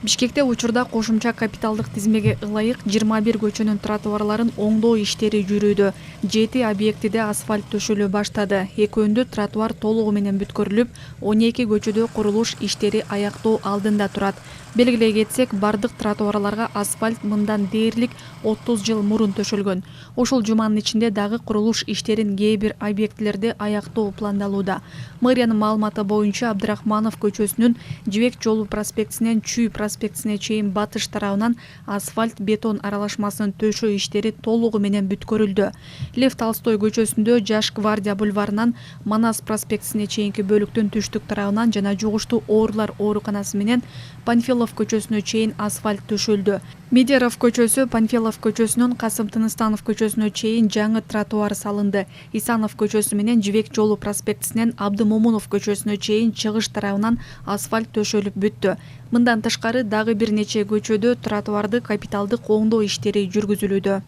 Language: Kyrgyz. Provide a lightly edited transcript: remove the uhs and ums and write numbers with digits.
Бишкекте учурда кошумча капиталдык тизмеге ылайык 21 көчөнүн тротуарларын оңдоо иштери жүрүүдө. 7 объектиде асфальт төшөлө баштады. Экөөндө тротуар толугу менен бүткөрүлүп, 12 көчөдө курулуш иштери аяктоо алдында турат. Белгилей кетсек, бардык тротуарларга асфальт мындан дээрлик 30 жыл мурун төшөлгөн. Ушул жуманын ичинде дагы курулуш иштерин кээ бир объектилерде аяктоо пландалууда. Мэриянын маалыматы боюнча Абдрахманов көчөсүнүн Жибек жолу проспектисинен Чүй проспектисине чейин батыш тарабынан асфальт бетон аралашмасынын төшөө иштери толугу менен бүткөрүлдү. Лев Толстой көчөсүндө Жаш гвардия бульварынан Манас проспектисине чейинки бөлүктүн түштүк тарабынан жана жугуштуу оорулар ооруканасы менен Панфилов көчөсүнө чейин асфальт төшөлдү. Медеров көчөсү Панфилов көчөсүнөн Касым Тыныстанов көчөсүнө чейин жаңы тротуар салынды. Исанов көчөсү менен Жибек жолу проспектисинен Абдымомунов көчөсүнө чейин чыгыш тарабынан асфальт төшөлүп бүттү. Мындан тышкары дагы бир нече көчөдө тротуарды капиталдык оңдоо иштери жүргүзүлүүдө.